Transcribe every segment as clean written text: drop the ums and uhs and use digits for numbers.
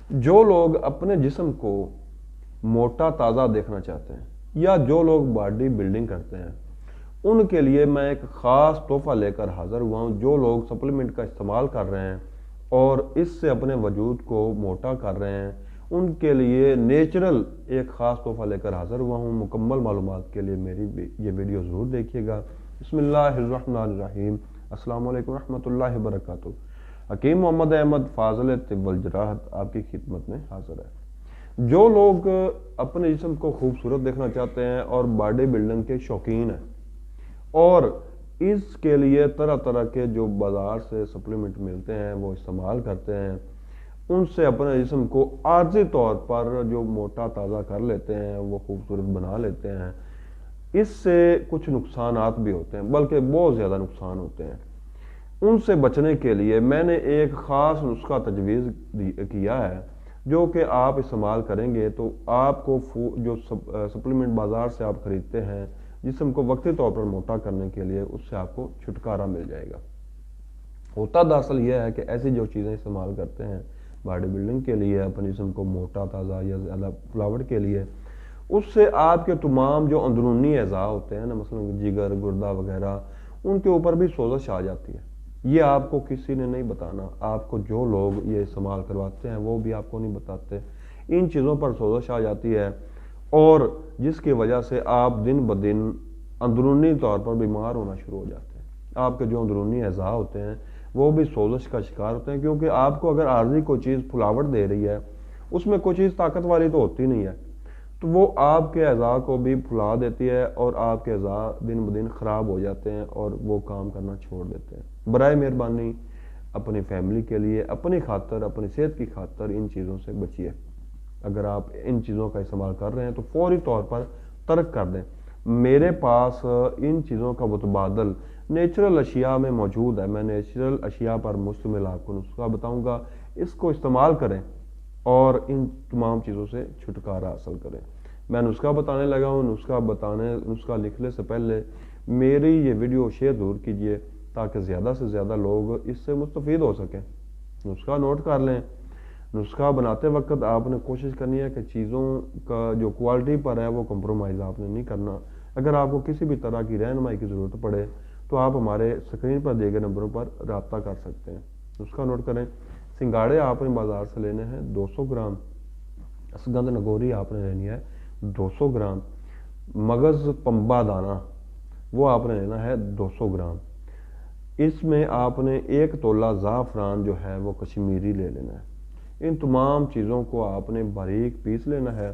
جو لوگ اپنے جسم کو موٹا تازہ دیکھنا چاہتے ہیں یا جو لوگ باڈی بلڈنگ کرتے ہیں ان کے لیے میں ایک خاص تحفہ لے کر حاضر ہوا ہوں۔ جو لوگ سپلیمنٹ کا استعمال کر رہے ہیں اور اس سے اپنے وجود کو موٹا کر رہے ہیں ان کے لیے نیچرل ایک خاص تحفہ لے کر حاضر ہوا ہوں۔ مکمل معلومات کے لیے میری یہ ویڈیو ضرور دیکھیے گا۔ بسم اللہ الرحمن الرحیم۔ السلام علیکم ورحمۃ اللہ وبرکاتہ۔ حکیم محمد احمد فاضل طب والجراحت آپ کی خدمت میں حاضر ہے۔ جو لوگ اپنے جسم کو خوبصورت دیکھنا چاہتے ہیں اور باڈی بلڈنگ کے شوقین ہیں اور اس کے لیے طرح طرح کے جو بازار سے سپلیمنٹ ملتے ہیں وہ استعمال کرتے ہیں، ان سے اپنے جسم کو عارضی طور پر جو موٹا تازہ کر لیتے ہیں، وہ خوبصورت بنا لیتے ہیں، اس سے کچھ نقصانات بھی ہوتے ہیں، بلکہ بہت زیادہ نقصان ہوتے ہیں۔ ان سے بچنے کے لیے میں نے ایک خاص نسخہ تجویز کیا ہے جو کہ آپ استعمال کریں گے تو آپ کو جو سپلیمنٹ بازار سے آپ خریدتے ہیں جسم کو وقتی طور پر موٹا کرنے کے لیے، اس سے آپ کو چھٹکارا مل جائے گا۔ ہوتا دراصل یہ ہے کہ ایسی جو چیزیں استعمال کرتے ہیں باڈی بلڈنگ کے لیے، اپنے جسم کو موٹا تازہ یا زیادہ فلاوٹ کے لیے، اس سے آپ کے تمام جو اندرونی اعضاء ہوتے ہیں نا، مثلا جگر، گردہ وغیرہ، ان کے اوپر بھی سوزش آ جاتی ہے۔ یہ آپ کو کسی نے نہیں بتانا، آپ کو جو لوگ یہ استعمال کرواتے ہیں وہ بھی آپ کو نہیں بتاتے۔ ان چیزوں پر سوزش آ جاتی ہے اور جس کی وجہ سے آپ دن بدن اندرونی طور پر بیمار ہونا شروع ہو جاتے ہیں۔ آپ کے جو اندرونی اعضاء ہوتے ہیں وہ بھی سوزش کا شکار ہوتے ہیں، کیونکہ آپ کو اگر عارضی کوئی چیز پھلاوٹ دے رہی ہے، اس میں کوئی چیز طاقت والی تو ہوتی نہیں ہے، تو وہ آپ کے اعضاء کو بھی پھلا دیتی ہے اور آپ کے اعضاء دن بدن خراب ہو جاتے ہیں اور وہ کام کرنا چھوڑ دیتے ہیں۔ برائے مہربانی اپنی فیملی کے لیے، اپنی خاطر، اپنی صحت کی خاطر ان چیزوں سے بچیے۔ اگر آپ ان چیزوں کا استعمال کر رہے ہیں تو فوری طور پر ترک کر دیں۔ میرے پاس ان چیزوں کا متبادل نیچرل اشیاء میں موجود ہے۔ میں نیچرل اشیاء پر مشتمل آپ کو نسخہ بتاؤں گا، اس کو استعمال کریں اور ان تمام چیزوں سے چھٹکارا حاصل کریں۔ میں نسخہ بتانے لگا ہوں، نسخہ لکھنے سے پہلے میری یہ ویڈیو شیئر ضرور کیجیے تاکہ زیادہ سے زیادہ لوگ اس سے مستفید ہو سکیں۔ نسخہ نوٹ کر لیں۔ نسخہ بناتے وقت آپ نے کوشش کرنی ہے کہ چیزوں کا جو کوالٹی پر ہے وہ کمپرومائز آپ نے نہیں کرنا۔ اگر آپ کو کسی بھی طرح کی رہنمائی کی ضرورت پڑے تو آپ ہمارے اسکرین پر دیے گئے نمبروں پر رابطہ کر سکتے ہیں۔ نسخہ نوٹ کریں۔ سنگاڑے آپ نے بازار سے لینے ہیں 200 گرام، اسگند نگوری آپ نے لینی ہے 200 گرام، مغز پمبا دانہ وہ آپ نے لینا ہے 200 گرام۔ اس میں آپ نے 1 تولہ زعفران جو ہے وہ کشمیری لے لینا ہے۔ ان تمام چیزوں کو آپ نے باریک پیس لینا ہے۔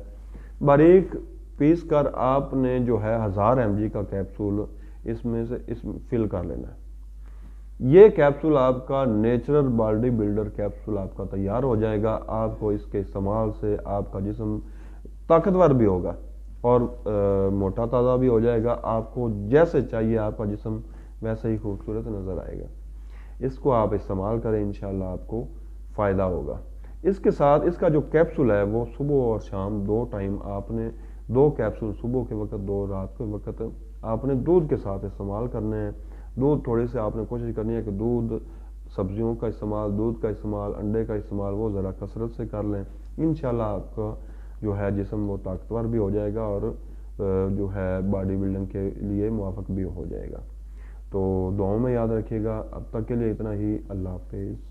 باریک پیس کر آپ نے جو ہے 1000 mg کا کیپسول اس میں فل کر لینا ہے۔ یہ کیپسول آپ کا نیچرل باڈی بلڈر کیپسول آپ کا تیار ہو جائے گا۔ آپ کو اس کے استعمال سے آپ کا جسم طاقتور بھی ہوگا اور موٹا تازہ بھی ہو جائے گا۔ آپ کو جیسے چاہیے آپ کا جسم ویسے ہی خوبصورت نظر آئے گا۔ اس کو آپ استعمال کریں، انشاءاللہ آپ کو فائدہ ہوگا۔ اس کے ساتھ اس کا جو کیپسول ہے وہ صبح اور شام 2 ٹائم آپ نے 2 کیپسول صبح کے وقت، 2 رات کے وقت آپ نے دودھ کے ساتھ استعمال کرنے ہیں۔ دودھ تھوڑی سے آپ نے کوشش کرنی ہے کہ دودھ، سبزیوں کا استعمال، دودھ کا استعمال، انڈے کا استعمال وہ ذرا کثرت سے کر لیں۔ انشاءاللہ آپ کا جو ہے جسم وہ طاقتور بھی ہو جائے گا اور جو ہے باڈی بلڈنگ کے لیے موافق بھی ہو جائے گا۔ تو دعاؤں میں یاد رکھیے گا۔ اب تک کے لیے اتنا ہی۔ اللہ حافظ۔